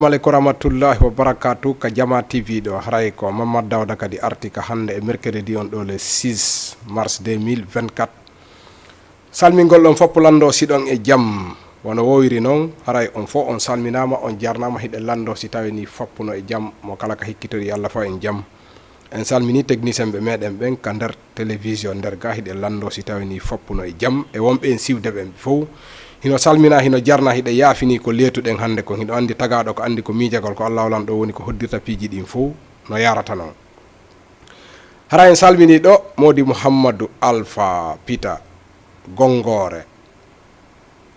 Assalamualaikum warahmatullahi wabarakatuh ka Jama TV do haray ko Mamad Dawda kadi arti ka hande e mercredi on do le 6 mars 2024 salmingol on foppulando sidon e jam wono wowiri non haray on fo on salminama on jarnama hide lando si tawini foppuno e jam mo kala ka hikkitori yalla fa en jam en salmini technicien be meden ben ka der télévision der ga hide lando si tawini foppuno e jam e wombe en siwde ben fo hino salmina hino jarna hide yaafini ko leetuɗen hande ko hiɗo andi tagaɗo ko andi ko miijagol ko Allah lan ɗo woni ko hoddirta piiji ɗin fo no yarata non hara en salmini ɗo modi Mouhamadou Alpha Pita Gongore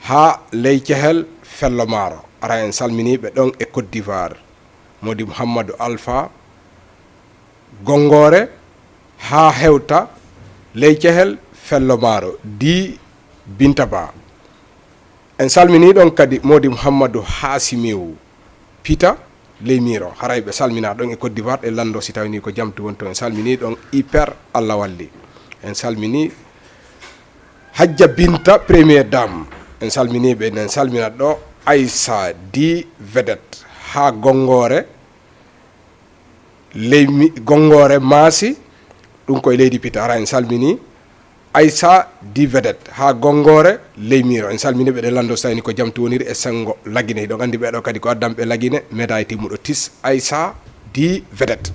ha ley cehel fello maro ara en salmini ɓe ɗon e Côte d'Ivoire modi Mouhamadou Alpha Gongore ha hewta ley cehel fello maro di Bintaba en salmini ɗon kadi modi Mouhamadou Hasimiou Pita Leymiro haray ɓe salmina ɗon e Côte d'Ivoire e lando si tawni ko jamtu wonto en salmini ɗon hyper Allah walli en salmini Hadja Binta première dame en salmini ɓe en salmina ɗo Aïssa di vedette ha Gongore Gongore Masi ɗum koye leydi Pita ara en salmini Aïssa di vedette ha Gongore Leymiro en salmini ɓe lando sayni ko jamtu woniri e sengo lagine ɗo andi ɓeɗo kadi ko addamɓe lagine médaille timmuɗo tis Aïssa di vedette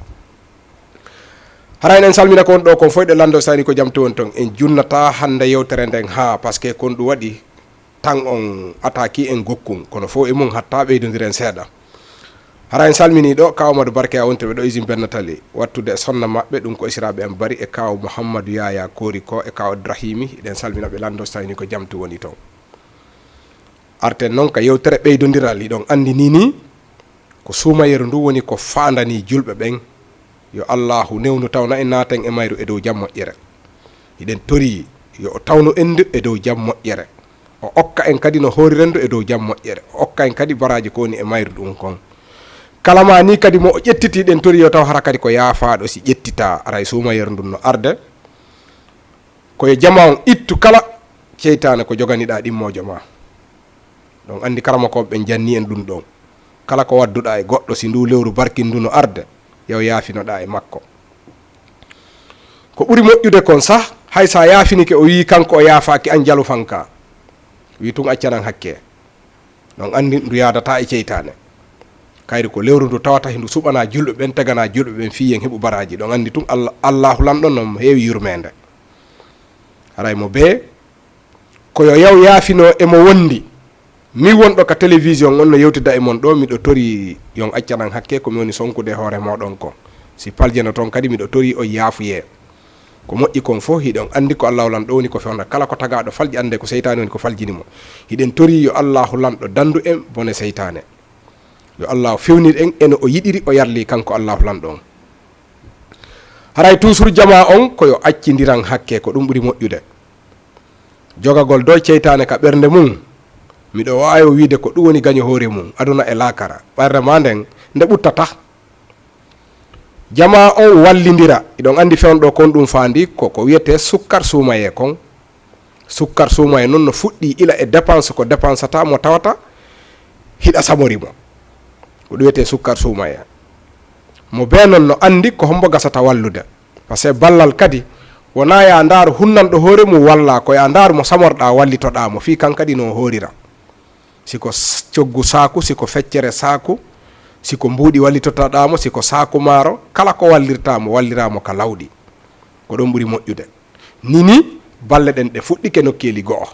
hara en salmina ko on ɗo kon foyɗe lando sayni ko jamtu won ton en junnata hande yewtere nden ha par ce que kon ɗum waɗi tan on attaque en gokkun kono fo e mum hatta ɓeydodiren seeɗa hara en salmini ɗo kaw Amadou Barke a wonte ɓe ɗo usine bennatali wattude sonna maɓɓe ɗum ko isiraɓe en bari e kaw Mouhamadou Yaya Kori ko e kaw Ibrahimi eɗen salmina ɓe lando sayni ko jamtu woni ton arten noon ka yewtere ɓeydodiral iɗon andi ni ko suumayeru ndu woni ko fandani julɓe ɓen yo Allahu newnu tawna en naten e mayru e dow jam moƴƴere iɗen tori yo o tawnu endu e dow jam moƴƴere o okka en kadi no horirendu e dow jam moƴƴere o okka en kadi baraji ko woni e mayru ɗum kon kalama ni kadi mo o ƴettiti ɗen tori yo taw hara kadi ko yaafaɗo si ƴettita aray suumayeru ndun no arde koye jama on ittu kala ceytane ko joganiɗa ɗimmojo ma ɗon andi karamakoɓe ɓe janni en ɗum ɗon kala ko wadduɗa e goɗɗo si ndu lewru barkin ndu no arde yaw yaafinoɗa e makko ko ɓuri moƴƴude kon sah hay sa yaafinike o wi kanko o yaafaki an jalu fanka wi tun accanan hakke ɗon andi ndu yadata e ceytane kayri ko lewru ndu tawata hindu suɓana julɓe ɓen tagana julɓe ɓen fiyen heɓu baraji ɗon andi tun Allahu lanɗon no heewi yurmede haray mo be koyo yaw yaafino emo wondi mi wonɗo ka télévision on no yewtida e mon ɗo miɗo tori yon accanan hakke komi woni sonkude hoore moɗon ko si paljeno toon kadi miɗo tori o yaafuye ko moƴƴi kon fof hiɗon andi ko Allahu lanɗo woni ko fewna kala ko tagaɗo falƴi ande ko seytane woni ko faljinimo hiɗen tori yo Allahu lanɗo dandu en bone seytane yo Allah fewnir en ene o yiɗiri o yarli kanko Allahu lanɗon haray toujours jama on koyo accidiran hakke ko ɗum ɓuri moƴƴude jogagol dow ceytane ka ɓernde mum miɗo wawi wiide ko ɗum woni gaño hoore mum aduna e lakara ɓerde ma nden nde ɓuttata jama on wallidira iɗon andi fewnɗo kon ɗum fandi ko wiyete sukkar suumaye kon sukkar suumaye noon no fuɗɗi ila e dépense ko dépensata mo tawata hiɗa samorimo ko ɗum wiyete sukkar suumaye mo be noon no andi ko hombo gasata wallude par ce que ballal kadi wona ya ndaaru hunnanɗo hoore mum walla ko ya ndaaru mo samorɗa wallitoɗamo fi kan kadi no horira siko coggu saku siko feccere saku siko mbuuɗi wallitotoɗamo siko saku maaro kala ko wallirtamo walliramo ka lawɗi ko ɗon ɓuri moƴƴude nini balle ɗen ɗe fuɗɗike nokkeli go'o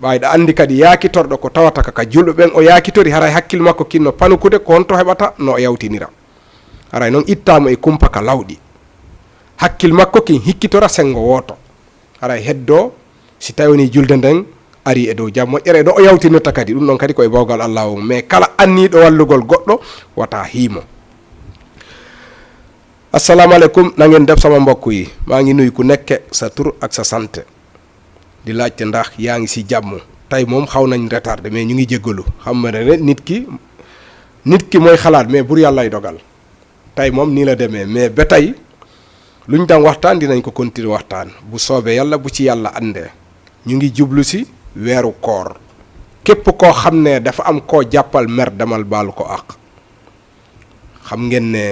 ɓayɗa andi kadi yakitorɗo ko tawata ka julɓe ɓen o yakitori haray hakkille makko kinno panukude ko honto heɓata no o yawtinira haray noon ittamo e kumpa ka lawɗi hakkille makko kin hikkitora sengo woto haray heddo si tawi woni julde nden ari e dow jam moƴƴere ɗo o yawtinirta kadi ɗum ɗon kadi koye bawgal Allah on mais kala anniɗo wallugol goɗɗo wata hiimo assalamu aleykum nangen def sama mbokk yi maa ngi nuyu ku nekke sa tur ak sa sante di laajte ndax yaa ngi si jàmm tey moom xaw nañ retardé mais ñu ngi jéggalu xam nga ne nit ki mooy xalaat mais bur yàllay dogal tey moom nii la demee mais ba tey luñ daan waxtaan dinañ ko continuer waxtaan bu soobee yàlla bu ci yàlla àndee ñu ngi jublu si weeru koor képp koo xam ne dafa am koo jàppal mer demal baalu ko àq xam ngeen ne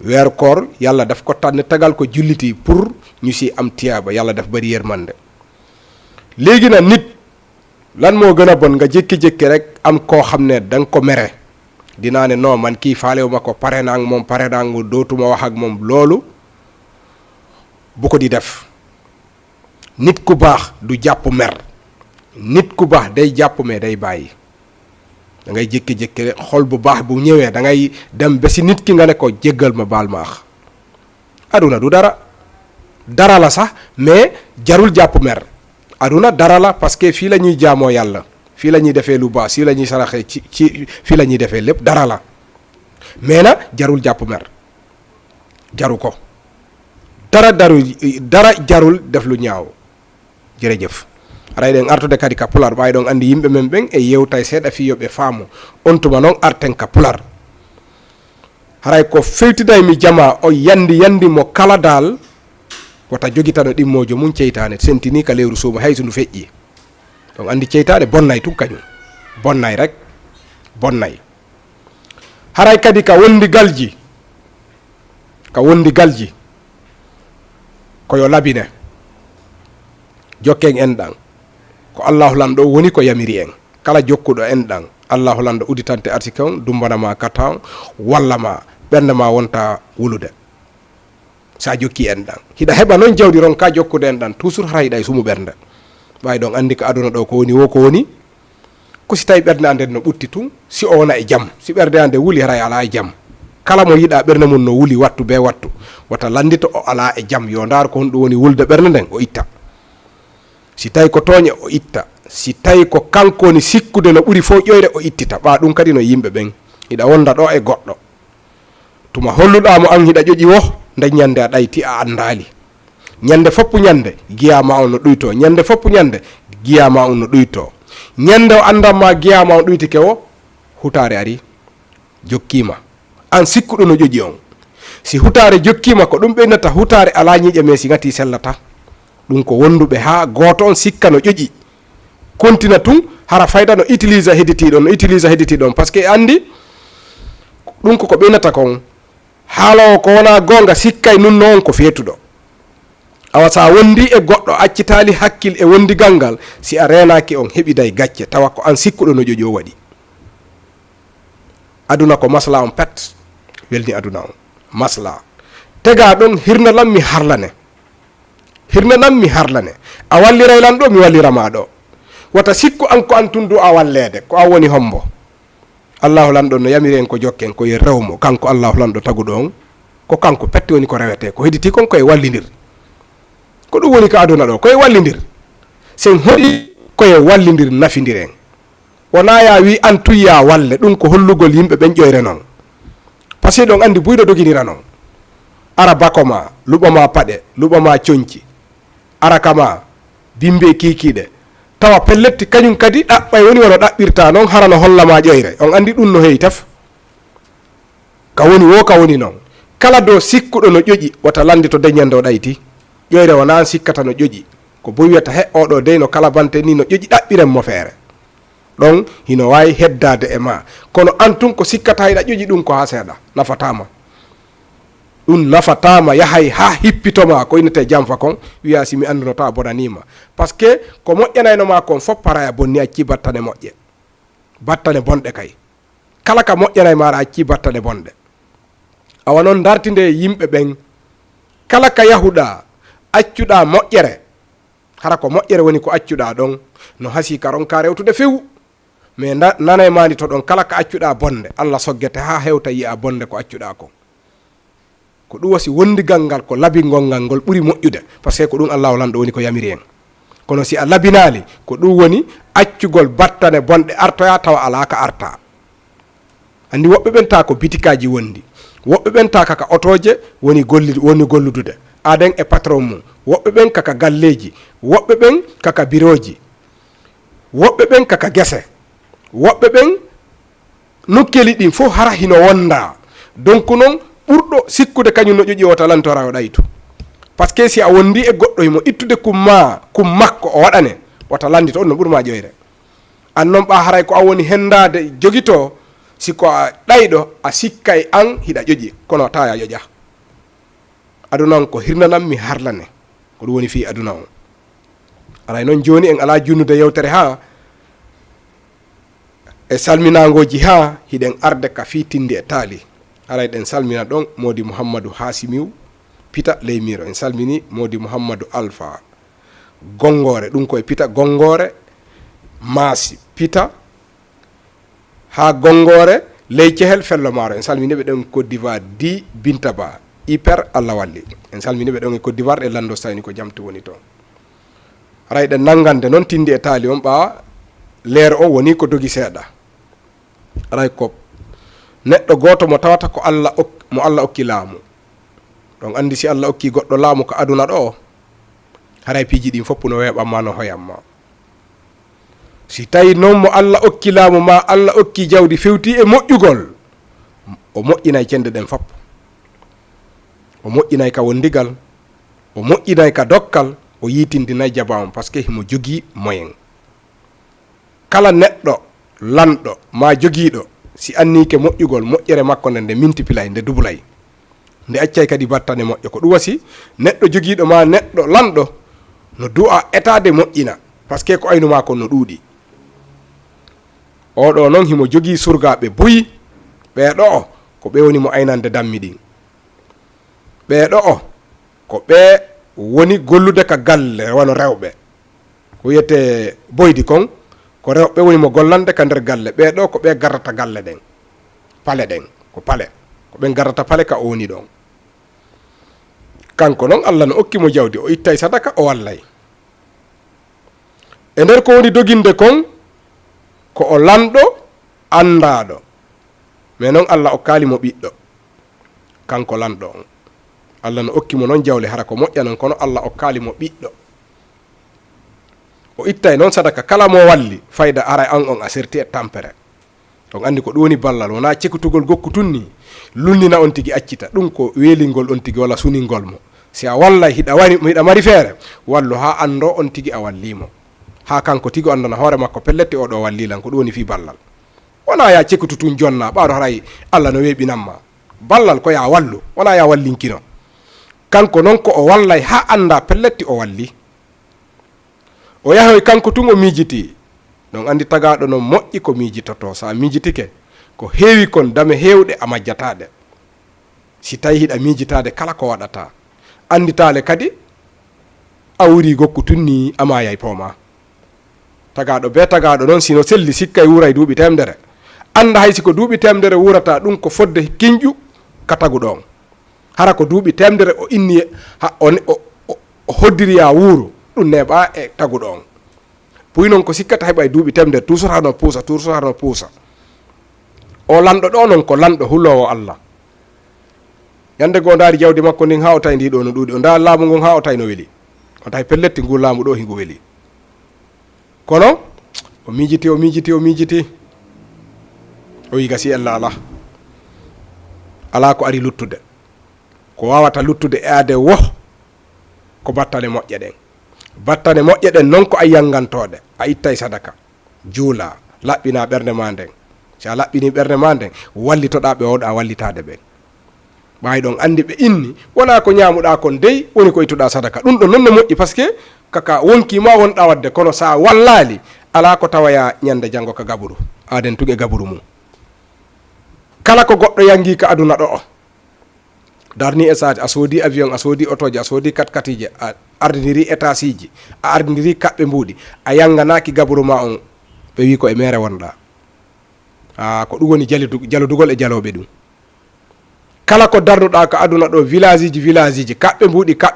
weeru koor yàlla daf ko tànn tagal ko julliti pour ñu si am tiyaaba yàlla daf bari yërmande léegi nag nit lan moo gën a bon nga jékki-jékki rek am koo xam ne da nga ko mere dinaa ne non man kii faalewu ma ko pare naa ak moom pare naa ak dootuma wax ak moom loolu bu ko di def nit ku baax du jàpp mer nit ku baax day jàpp mais day bàyyi da ngay jékki-jékki rek xol bu baax bu ñëwee da ngay dem ba si nit ki nga ne ko jéggal ma baal ma ax aduna du dara la sax mais jarul jàpp mer aduna dara la parce que fii la ñuy jaamoo yàlla fii la ñuy defee lu baax fii la ñuy saraxee ci fii la ñuy defee lépp dara la mais na jarul jàpp mer jaru ko dara jarul def lu ñaaw jërëjëf aray ɗen artude kadi ka pular ɓawi ɗon andi yimɓe men ɓen e yewtay seeɗa fi yoɓe faamu on tuma noon arten ka pular haray ko fewtiday mi jama o yandi mo kala dal wota jogitano ɗimmojo mum ceytane sentini ka lewru suuma hay so ndu feƴƴi donc andi ceytane bonnay tun kañum bonnay rek bonnay haray kadi ka wondi galji koyo labine jokken en ɗan ko allahu lanɗo woni ko yamiri en kala jokkuɗo en ɗan allahu lanɗo uditante artike on dumbanama kata on walla ma ɓernde ma wonta wulude sa jokki en ɗan hiɗa heɓa noon jawdi ron ka jokkude en ɗan toujours hara hiɗa e sumu ɓernde ɓawi ɗon andi ko aduna ɗo ko woni ko si tawi ɓernde ande no ɓutti tun si o wona e jaam si ɓernde ande wuli hara ala e jaam kala mo yiɗa ɓernde mum no wuli wattu be wattu wata landito o ala e jaam yo ndar ko honɗum woni wulde ɓernde nden o itta si tawi ko tooñe o itta si tawi ko kanko woni sikkude no ɓuri fof ƴoyre o ittita ɓa ɗum kadi no yimɓe ɓen hiɗa wonda ɗo e goɗɗo tuma holluɗamo an hiɗa ƴoƴi wo nde ñande a ɗayti a andali ñande foppu ñande giyama on no ɗuyto ñande foppu ñande giyama on no ɗuyto ñande o andanma giyama on ɗuytike o hutare ari jokkima an sikkuɗo no ƴoƴi on si hutare jokkima ko ɗum ɓennata hutare ala ñiiƴe mais si gati sellata ɗum ko wonduɓe ha goto on sikka no ƴoƴi kontina tun hara fayda no utilise hedditiɗon par ce que andi ɗum koko ɓennata kon haalowo ko wona gonga sikkay nunno on ko feetuɗo awa sa wondi e goɗɗo accitali hakkil e wondigal ngal si a renaki on heɓiday gacce tawa ko an sikkuɗo no ƴoƴi o waɗi aduna ko masla on pet welni aduna on masla tega ɗon hirna lam mi harlane a walliray lan ɗo mi wallirama ɗo wata sikku an ko an tundu a wallede ko an woni hombo allahu lanɗo no yamiri en ko jokken koye rewmo kanko allahu lanɗo taguɗo on ko kanko pette woni ko rewete ko hedditi kon koye wallidir ko ɗum woni ko aduna ɗo koye wallidir sen hoɗi koye wallidir nafidiren wona ya wi an tuyya walle ɗum ko hollugol yimɓe ɓen ƴoyre noon par ce que ɗon andi buyɗo doginira noon ara bakoma luɓama paɗe luɓama coñci ara kama bimbe kikiɗe tawa pelletti kañum kadi ɗaɓɓay woni wono ɗaɓɓirta noon harano hollama ƴoyre on andi ɗum no heewi taf ka woni noon kala do sikkuɗo no ƴoƴi wata landi to deñande o ɗayti ƴoyre wona an sikkata no ƴoƴi ko boy wiyata he oɗo dey no kala bante ni no ƴoƴi ɗaɓɓiren mo feere ɗon hino wawi heddade e ma kono antun ko sikkata hiɗa ƴoƴi ɗum ko ha seeɗa nafatama yahay ha hippitoma ko innete jamfa kon wiya simi andunota bonanima par ce que ko moƴƴanaynoma kon fof paraya bonni acci battane moƴƴe battane bonɗe kay kala ka moƴƴanay maɗa acci battane bonɗe awa noon dartinde yimɓe ɓen kala ka yahuɗa accuɗa moƴƴere hara ko moƴƴere woni ko accuɗa ɗon no hasi ka ronka rewtude fewu mais nanay mani to ɗon kala ka accuɗa bonde Allah soggete ha hewta yiya bonde ko accuɗa kon ko ɗum wasi wondigal ngal ko labingol ngal ngol ɓuri moƴƴude par ce que ko ɗum allahu lanɗo woni ko yamiri en kono si a labinali ko ɗum woni accugol battane bonɗe artoya tawa ala ka arta andi woɓɓe ɓen ta ko bitikaji wondi woɓɓe ɓen ta kaka otoje woni golludude aden e patron mum woɓɓe ɓen kaka galleji woɓɓe ɓen kaka biroji woɓɓe ɓen kaka gese woɓɓe ɓen nokkeli ɗin fof hara hino wonda donc noon ɓurɗo sikkude kañum no ƴoƴi o talantora o ɗaytu par ce que si a wondi e goɗɗo himo ittude kum makko o waɗane wata landi to on no ɓurma ƴoyre an noon ɓa haray ko a woni hendade joguito siko a ɗayɗo a sikkay an hiɗa ƴoƴi kono tawa ya ƴoƴa. Aduna on ko hirnanammi harlane ko ɗum woni fi aduna on. Aray noon joni en ala junnude yewtere ha e salminagoji ha hiɗen arde ka fitinde e taali. Aray ɗen salmina ɗon modi Mouhammadou Hasimiw Pita Leymiro, en salmini modi Mouhammadou Alpha Gongore, ɗum koye Pita Gongore Maasi Pita ha Gongore ley cehel fello maro. En salmini ɓe ɗon Côte d'Ivoire di Binta Ba hyper Allah walli. En salmini ɓe ɗon e Côte d'Ivoire e lando sayni ko jamtu woni toon. Aray ɗen nangande noon tindi e taali on ɓawa leere o woni ko dogi seeɗa. Aray ko neɗɗo goto mo tawata ko mo Allah okki laamu. ɗon andi si Allah okki goɗɗo laamu ko aduna ɗo haray piiji ɗin fopp no weeɓanma no hoyamma. Si tawi noon mo Allah okki laamu ma Allah okki jawdi fewti e moƴƴugol, o moƴƴinay cende ɗen fopp. O moƴƴinay ka wondigal, o moƴƴinay ka dokkal, o yitindinay jabamum par ce que himo jogii moyen. Kala neɗɗo lanɗo ma jogiiɗo si annike moƴƴugol, moƴƴere makko nde multiply nde dubulay, nde accay kadi battane moƴƴo. Ko ɗum wasi neɗɗo jogiiɗo ma neɗɗo lanɗo no du'a etade moƴƴina par ce que ko aynu ma kon no ɗuuɗi. Oɗo noon himo jogii surgaɓe buyi, ɓeeɗo o ko ɓe woni mo aynande dammi ɗin. Ɓeeɗo o ko ɓe woni gollude ka galle wano rewɓe ko wiyete boydi kon, ko rewɓe woni mo gollande ka nder galle. Ɓeeɗo ko ɓe garrata galle ɗen, pale ɗen ko pale, ko ɓen garrata pale ka o woni ɗon. Kanko noon Allah no okki mo jawdi, o ittay sadaka o wallay. E nder ko woni doginde kon ko o lanɗo andaɗo, mais noon Allah okkali mo ɓiɗɗo, kanko lanɗo on. Allah no okki mo noon jawle hara ko moƴƴa non, kono Allah okkali mo ɓiɗɗo. O ittay noon sadaka kala mo walli fayda ara an on a serti e tampere. On andi ko ɗum woni ballal, wona cekkutugol gokku tunni lunnina on tigi accita, ɗum ko weelingol on tigi walla suningol mo. Si a wallay hiɗa mari feere, wallu ha ando on tigi a wallimo, ha kanko tigi andana hoore makko pelletti oɗo wallilan, ko ɗum woni fi ballal. Wona ya cekkutu tun jonna ɓaɗo haray Allah no weeɓinanma. Ballal ko ya wallu, wona ya wallinkino. Kanko noon ko o wallay ha anda pelletti o walli. O yahoy kanko tun o miijiti. Ɗon andi tagaɗo no moƴƴi ko miijitoto. Sa miijitike ko heewi kon dame heewɗe a majjataɗe. Si tawi hiɗa miijitade kala ko waɗata, anditale kadi a wuri gokku tunni ama yay poma. Tagaɗo be tagaɗo noon sino selli sikkay wuray duuɓi temdere, anda hay siko duuɓi temdere wurata ɗum ko fodde kinƴu ka tagu ɗon. Hara ko duuɓi temdere o inni o hoddiriya wuuro, ɗum neɓa e tagu ɗon. Puy noon ko sikkata heɓa e duuɓi temdere toujours hano puusa, toujours hano puusa. O lanɗo ɗo noon ko lanɗo hulowo Allah. Yande go ndaari jawdi makko ndin ha o tawi ndi ɗo no ɗuuɗi, o ndaari laamu ngon ha o tawi no weli, o tawi pelletti ngu laamu ɗo hingu weli. Kono o miijiti o wi gasi Allah ala ko ari luttude, ko wawata luttude e ade wo ko battane moƴƴe ɗen. Battane moƴƴe ɗen noon ko a yangantoɗe, a ittay sadaka juula, laɓɓina ɓernde ma nden. Si a laɓɓini ɓernde ma nden, wallitoɗa ɓe wawɗa wallitade ɓen. ɓawi ɗon andi ɓe inni wona ko ñamuɗa kon dey woni ko ittuɗa sadaka. Ɗum ɗo noon no moƴƴi par ce que kaka wonkima wonɗa wadde, kono sa wallali ala ko tawaya ñande janggo ka gaburu, aden tuge gaburu mum. Kala ko goɗɗo yangi ka aduna ɗo o, darni e saji a soodi avion, a soodi otoji, a soodi katkatije, a ardiniri étage ji, a ardiniri kaɓɓe mbuuɗi, a yanganaki gaburu ma on, ɓe wi ko e mere wonɗa. Ko ɗum woni jaludugol e jaloɓe ɗum. Kala ko darnuɗa ka aduna ɗo, village ji kaɓɓe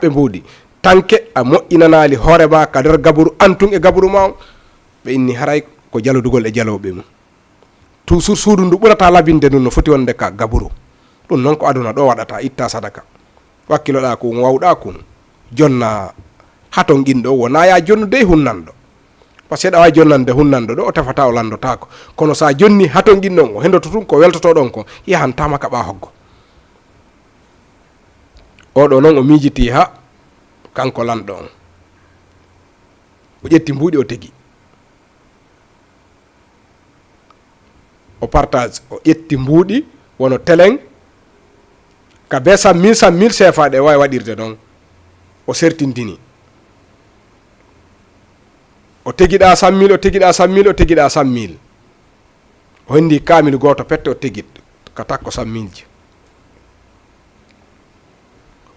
mbuuɗi, tanke a moƴƴinanali hoore ma ka nder gaburu, antun e gaburu ma on, ɓe inni haray ko jaludugol e jaloɓe mum. Toujours suudu ndu ɓurata labinde nun no foti wonde ka gaburu. Ɗum noon ko aduna ɗo waɗata, itta sadaka, wakkiloɗa ko wawɗa kun jonna haton ginɗo wona ya jonnude hunnanɗo, par ce que ɗa wawi jonnande hunnanɗo ɗo o tefata o landotako, kono sa jonni haton ginɗon o hendoto tun ko weltotoɗon ko yahantama kaɓa hoggo. Oɗo noon o miijiti ha kanko lanɗo on, o ƴetti mbuuɗi o tegi, o partage o ƴetti mbuuɗi wono teleng ka be 100 CFA ɗe wawi waɗirde noon o sertintini o tegiɗa 100 000 o tegiɗa 100 000 o tegiɗa 100 000 o hendi kamil goto pette o tegit ka takko 100 000 ji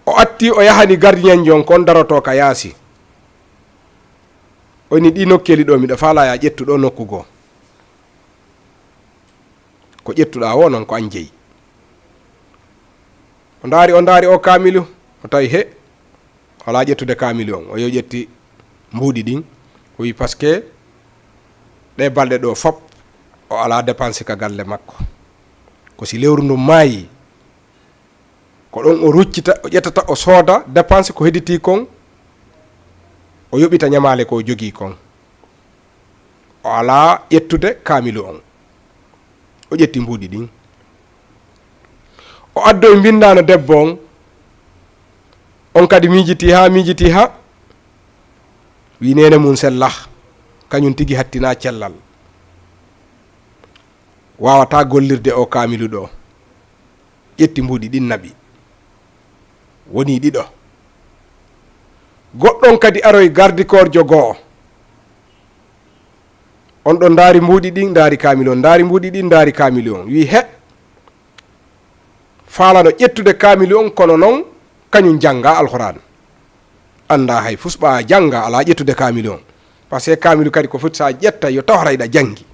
o atti o yahani gardien jon kon daroto ka yaasi o ni ɗi nokkeli ɗo miɗo faala ya ƴettu ɗo nokku goo ko ƴettuɗa o noon ko an jeeyi o ndaari o kamilu o tawi he wala ƴettude kamilu on o yo ƴetti mbuuɗi ɗin o wi par ce que ɗe balɗe ɗo fop o ala dépense ka galle makko ko si lewru ndu maayi ko ɗon o ruccita o ƴettata o sooda dépense ko hedditi kon o yoɓita ñamale ko jogii kon o ala ƴettude kamilu on o ƴetti mbuuɗi ɗin o addo e mbindano debbo on kadi miijiti ha wi nene mum sellah kañum tigi hattina cellal wawata gollirde o kamilu ɗo ƴetti mbuuɗi ɗin naɓi woni ɗiɗo goɗɗon kadi aroy gardikorjo goo on ɗon daari mbuuɗi ɗin daari kamilu on daari mbuuɗi ɗin daari kamilu on wi he falano ƴettude kamilu on kono noon kañum janga alquran anda hay fusɓa janga ala ƴettude kamilu on par ce que kamilu kadi ko foti sa ƴetta yo tawrayɗa jangi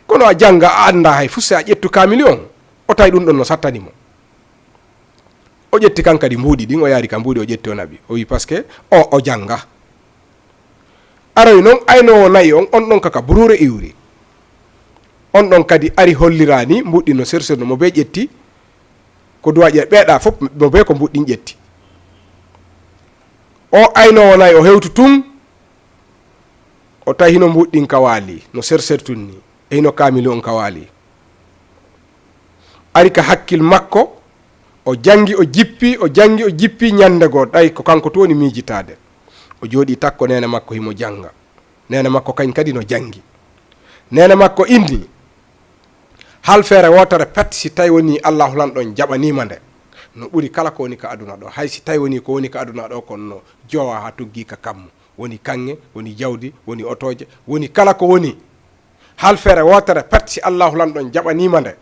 kono a janga a anda hay fusse a ƴettu kamilu on o tawi ɗum ɗon no sattanimo o ƴetti kan kadi mbuuɗi ɗin o yaari ka mbuuɗi o ƴetti o naɓi o wi par ce que o janga aroy noon aynowo nayi on ɗon kaka burure iwri on ɗon kadi ari hollirani mbuɗɗi no sersirno mo be ƴetti ko duwa ƴe ɓeeɗa fof mo be ko mbuɗɗin ƴetti o aynowo nayi o hewtu tun o tawi hino mbuɗɗin ka waali no sersertun ni e hino kamilu on ka waali ari ka hakkil makko o jangi o jippi ñande goo ɗay ko kanko to woni miijitade o jooɗi takko nene makko himo janga nene makko kañ kadi no jangi nene makko inni hal feere wotere pet si tawi woni allahu lan ɗon jaɓanima nde no ɓuri kala ko woni ka aduna ɗo hay si tawi woni ko woni ka aduna ɗo kono no jowa ha tuggi ka kammu woni kanŋe woni jawdi woni otoje woni kala ko woni hal feere wotere pet si allahu lan ɗon jaɓanima nde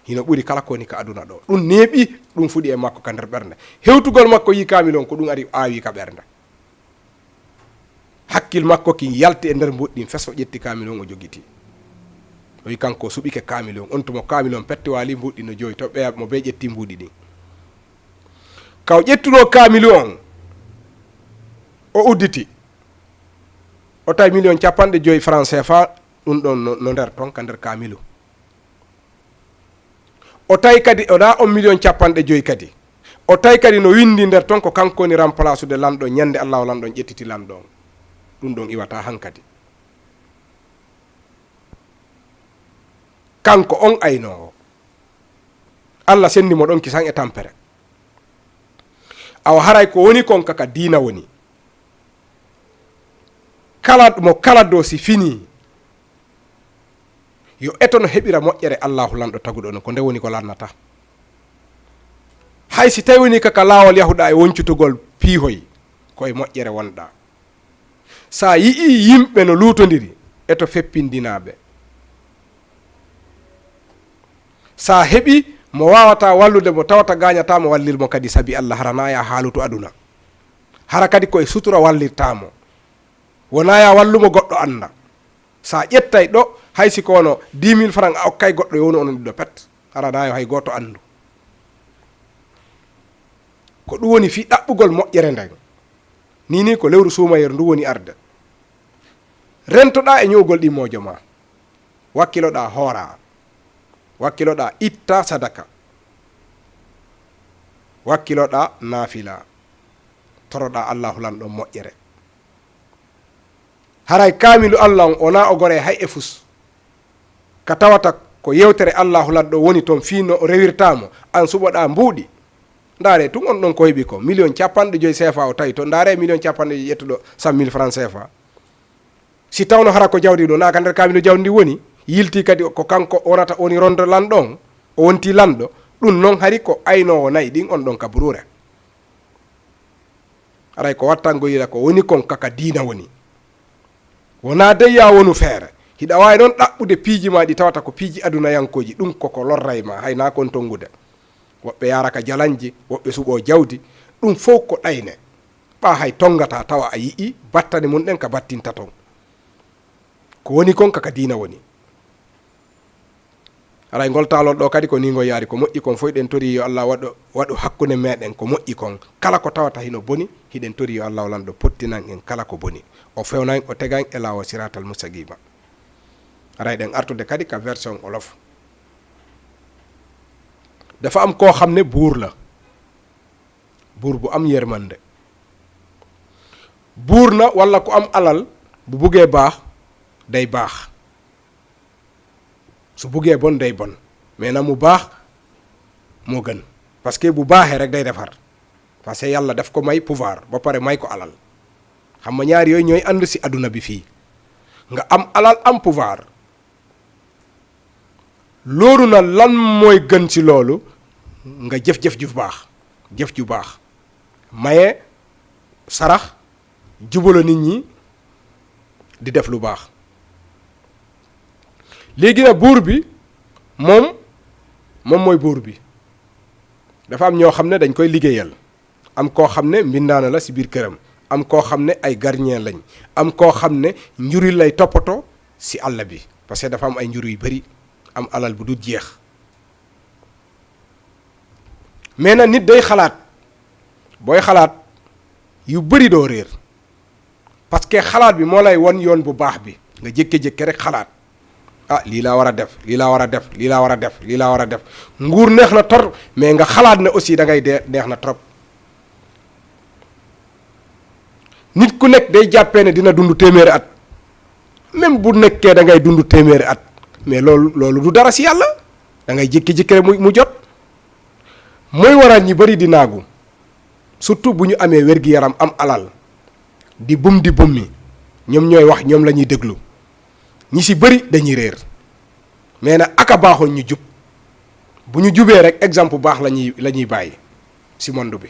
hino ɓuri kala ko woni ka aduna ɗo ɗum neeɓi ɗum fuɗi e makko ka nder ɓernde hewtugol makko yi kamil on ko ɗum ari awi ka ɓernde hakkil makko ki yalti e nder mbuɗɗin fes o ƴetti kamil on o jogiti o wi kanko suɓike kamil on on tumo kamil on petti wali mbuɗɗi no joyi to ɓe mo be ƴetti mbuuɗi ɗin kaw ƴettuno kamilu on o udditi o tawi 1,50,000 francs CFA ɗum ɗon no nder ton ka nder kamilu o tawi kadi oɗa on 1,50,000 kadi o tawi kadi no windi nder ton ko kanko woni remplace de lanɗo ñande allahu lanɗon ƴettiti lanɗo on ɗum ɗon iwata hankadi kanko on aynowo allah sendimo ɗon kisan e tampere awa haray ko woni kon kaka diina woni kala do si fini yo etono heɓira moƴƴere allahu lanɗo taguɗo no ko nde woni ko lannata hay si tawi woni kaka laawol yahuɗa e woncutugol piihoy koye moƴƴere wonɗa sa yii yimɓe no luutodiri eto feppindinaɓe sa heɓi mo wawata wallude mo tawata gañatamo wallirmo kadi saabi allah harana ya haaluto aduna hara kadi koye sutura wallirtamo wona ya wallumo goɗɗo anda sa ƴettay ɗo hay siko wono 10 000 francs a okkay goɗɗo yowno onon ɗiɗo pet harana yo hay goto andu ko ɗum woni fi ɗaɓɓugol moƴƴere nden ni ko lewru suumayeru ndu woni arde rentoɗa e ñowgol ɗimmojo ma wakkiloɗa hoora wakkiloɗa itta sadaka wakkiloɗa naafila toroɗa allahu lanɗon moƴƴere haray kamilu allah on ona o gore hay e fus ka tawata ko yewtere allahu lanɗo woni toon fiino o rewirtamo an suɓoɗa mbuuɗi ndaare tun on ɗon ko heɓi ko 1,50,000 CFA o tawi to ndaare 1,50,000 ƴettuɗo 100 000 francs CFA si tawno hara ko jawdi ɗo naka nder kamilu jawdi ndi woni yilti kadi ko kanko wonata woni rondo lanɗon o wonti lanɗo ɗum noon hari ko aynowo nayi ɗin on ɗon kabrure aray ko wattango yila ko woni kon kaka diina woni wona deyya wonu feere hiɗa wawi noon ɗaɓɓude piiji ma ɗi tawata ko piiji adunayankoji ɗum koko lorray ma hayna kon tongude woɓɓe yaraka jalanji woɓɓe suɓo jawdi ɗum fof ko ɗayne ɓa hay tongata tawa a yii battane mum ɗen ka battinta ton ko woni kon kaka diina woni aray goltalon ɗo kadi ko ni ngo yaari ko moƴƴi kon fof ɗen tori yo Allah waɗu hakkunde meɗen ko moƴƴi kon kala ko tawata hino boni hiɗen tori yo Allah walanɗo pottinan en kala ko boni o fewnan o tegan e lawo siratal mustaqima aray ɗen artude kadi ka version olof dafa am koo xam ne buur la buur bu am yërmande buur na walla ku am alal bu buggee baax day baax su buggee bon day bon mais na mu baax moo gën parce que bu baaxee rek day defar parce que yàlla daf ko may pouvoir ba pare may ko alal xam nga ñaar yooyu ñooy ànd si àdduna bi fii nga am alal am pouvoir loolu na lan mooy gën ci loolu nga jëf-jëf ju baax jëf ju baax maye sarax jubala nit ñi di def lu baax léegi nag buur bi moom mooy buur bi dafa am ñoo xam ne dañ koy liggéeyal am koo xam ne mbindaana la ci biir këram am koo xam ne ay gardien lañ am koo xam ne njuri lay toppatoo ci àll bi parce que dafa am ay njur yu bari am alal bu du jeex mais nag nit day xalaat booy xalaat yu bari doo réer parce que xalaat bi moo lay won yoon bu baax bi nga jékke-jékke rek xalaat ah lii laa war a def lii laa war a def lii laa war a def lii laa war a def nguur neex na trop mais nga xalaat ne aussi da ngay dee neex na trop nit ku nekk day jàppee ne dina dund téeméeri at même bu nekkee da ngay dund téeméeri at mais loolu du dara si yàlla da ngay jékki-jékki rek mu jot mooy waral ñi bari di naagu surtout bu ñu amee wér-gi-yaram am alal di bum mi ñoom ñooy wax ñoom la ñuy déglu ñi si bëri dañuy réer mais nag aka baaxoon ñu jub bu ñu jubee rek exemple bu baax la ñuy bàyyi si monde bi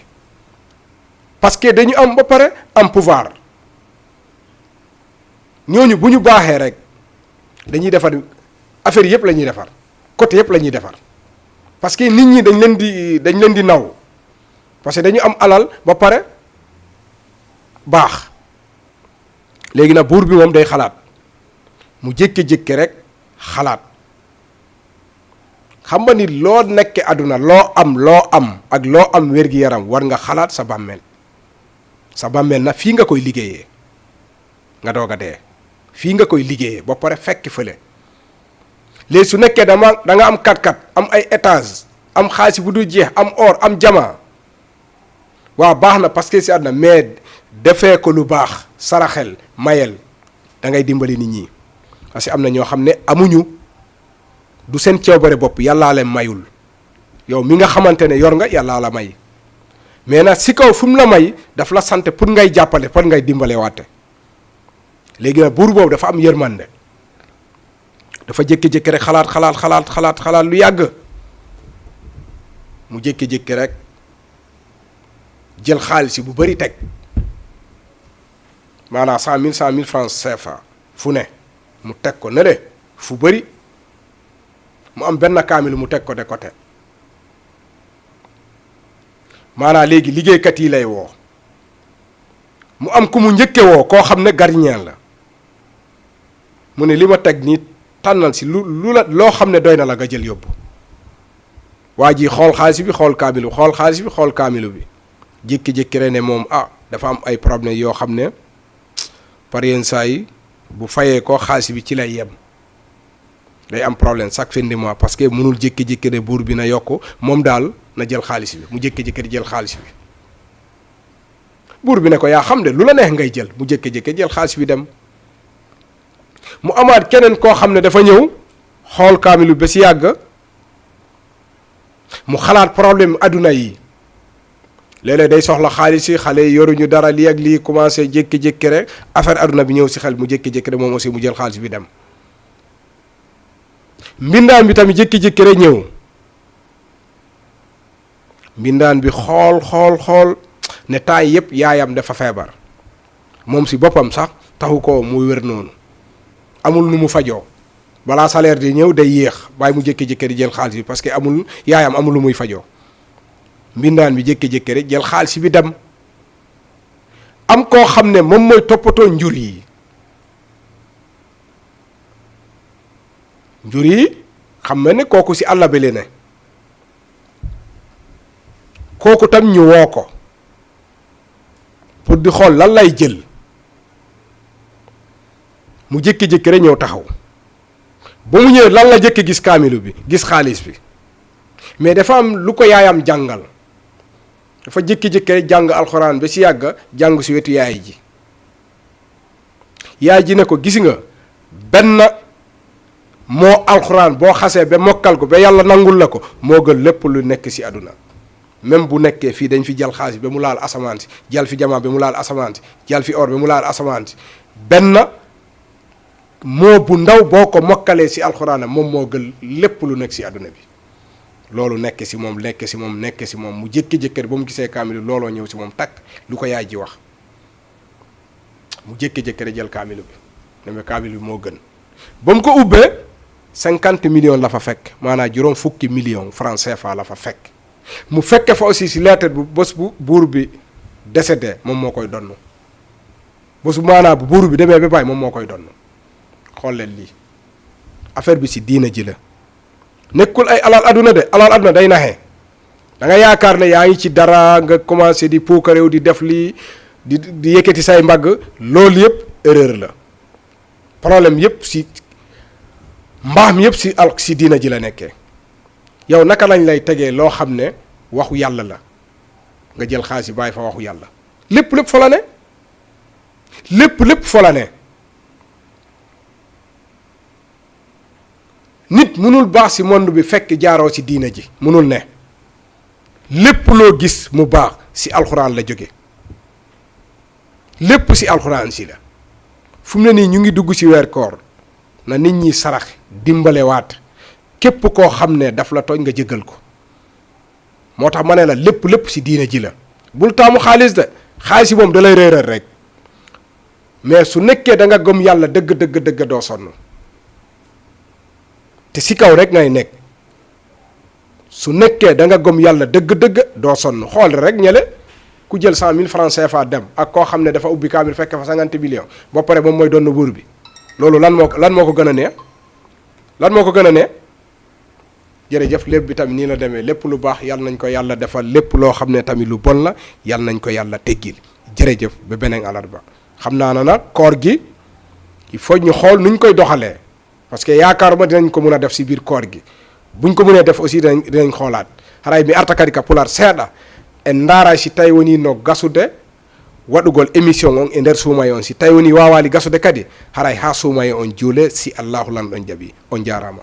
parce que dañu am ba pare am pouvoir ñooñu bu ñu baaxee rek dañuy defar affaire yëpp la ñuy defar côté yëpp la ñuy defar parce que nit ñi dañ leen di naw parce que dañu am alal ba pare baax léegi nag buur bi moom day xalaat mu jékki-jékki rek xalaat xam nga ni loo nekke àdduna loo am ak loo am wér-gi-yaram war nga xalaat sa bàmmeel na fii nga koy liggéeyee nga doog a dee fii nga koy liggéeyee ba pare fekk fële léegi su nekkee da nga am 4x4 am ay étage am xaalis bu dul jeex am or am jama waaw baax na parce que si àdduna mais defee ko lu baax saraxel mayel da ngay dimbali nit ñi parce que am na ñoo xam ne amuñu du seen coobare bopp yàllaa leen mayul yow mi nga xamante ne yor nga yàllaa la may mais nag si kaw fu mu la may daf la sant pour ngay jàppale pour ngay dimbale waate léegi nag buur boobu dafa am yërmande dafa jékki-jékki rek xalaat lu yàgg mu jékki-jékki rek jël xaalis bu bari teg maanaam 100 000 francs CFA fu ne mu teg ko ne de fu bari mu am benn kaamil mu teg ko de côté maanaam léegi liggéeykat yi lay woo mu am ku mu njëkke woo koo xam ne gardien la mu ne li ma teg nii tànnal si lu la loo xam ne doy na la nga jël yóbbu waa ji xool xaalis bi xool kaamilu bi jékki-jékki rek ne moom dafa am ay problème yoo xam ne par yenn saa yi bu fayee ko xaalis bi ci lay yem day am problème chaque fin de mois parce que mënul jékki-jékki ne buur bi na yokk moom daal na jël xaalis bi mu jékki-jékki di jël xaalis bi buur bi ne ko yaa xam de lu la neex ngay jël mu jékki-jékki jël xaalis bi dem mu amaat keneen koo xam ne dafa ñëw xool kaamilu ba si yàgg mu xalaat problème adduna yi léeg-léeg day soxla xaalis yi xale yi yoruñu dara lii ak lii commencé jékki-jékki rek affaire adduna bi ñëw si xel mu jékki-jékki rek moom aussi mu jël xaalis bi dem mbindaan bi tamit jékki-jékki rek ñëw mbindaan bi xool ne temps yëpp yaayam dafa feebar moom si boppam sax taxu ko muy wér noonu amul nu mu fajoo balaa salaire di ñëw day yéex bàyyi mu jékki-jékki di jël xaalis bi parce que yaayam amul lu muy fajoo mbindaan bi jékki-jékki rek jël xaalis bi dem am koo xam ne moom mooy toppatoo njur yi xam nga ne kooku si àll bi la ne kooku tam ñu woo ko pour di xool lan lay jël mu jékki-jékki rek ñëw taxaw ba mu ñëwee lan la jëkk gis kaamilu bi gis xaalis bi mais dafa am lu ko yaayam jàngal dafa jékki-jékki rek jàng alxuraan ba si yàgg jàng si wetu yaay ji ne ko gis nga benn moo alxuraan boo xasee ba mokkal ko ba yàlla nangul la ko moo gën lépp lu nekk si àdduna même bu nekkee fii dañ fi jël xaalis ba mu laal asamaan si jël fi jamaa ba mu laal asamaan si jël fi or ba mu laal asamaan si benn moo bu ndaw boo ko mokkalee si alxuraan moom moo gën lépp lu nekk si àdduna bi loolu nekk si moom mu jékki-jékki ba mu gisee kaamilu looloo ñëw si moom takk lu ko yaay ji wax mu jékki-jékki jël kaamilu bi ne kaamilu bi moo gën ba mu ko ubbee 50 millions la fa fekk maanaam juróom fukki millions francs CFA la fa fekk mu fekke fa aussi si lettre bu bés bu buur bi décédé moom moo koy donn bés bu maanaam bu buur bi demee ba bàyyi moom moo koy donn xool leen lii affaire bi si diina ji la nekkul ay alal aduna de alal aduna day naxee da nga yaakaar ne yaa ngi ci dara nga commencé di puukaréew di def lii di yëkkati say mbagg loolu yëpp erreur la problème yëpp si mbaam yëpp si diina ji la nekkee yow naka lañ lay tegee loo xam ne waxu yàlla la nga jël xaalis yi bàyyi fa waxu yàlla lépp fa la ne lépp fa la ne nit mënul baax si monde bi fekk jaaroo si diina ji mënul ne lépp loo gis mu baax si alxuraan la jóge lépp si alxuraan si la fu mu ne nii ñu ngi dugg si weer koor na nit ñi sarax dimbale waat képp koo xam ne daf la tooñ nga jéggal ko moo tax ma ne la lépp si diina ji la bul taamu xaalis de xaalis yi moom da lay réeral rek mais su nekkee da nga gëm yàlla dëgg doo sonn te si kaw rek ngay nekk su nekkee da nga gëm yàlla dëgg doo sonn xool rek ñele ku jël 100 000 francs CFA dem ak koo xam ne dafa ubbi kaamil fekk fa 50 millions ba pare moom mooy doon buur bi loolu lan moo ko gën a ne lan moo ko gën a ne jërëjëf lépp bi tamit nii la demee lépp lu baax yàlla nañ ko yàlla defal lépp loo xam ne tamit lu bon la yàlla nañ ko yàlla teggil jërëjëf ba beneen alarba xam naa na nag koor gi il faut ñu xool nuñ koy doxalee parce que yaakaaruma dinañ ko mun a def si biir koor gi buñ ko mënee def aussi dinañ xoolaat haray mi arta kadi ka pular seeɗa en ndaara si tawi woni no gasude waɗugol émission on e nder suumaye on si tawi woni wawali gasude kadi haray ha suumaye on juule si allahu lan ɗon jaaɓi on jarama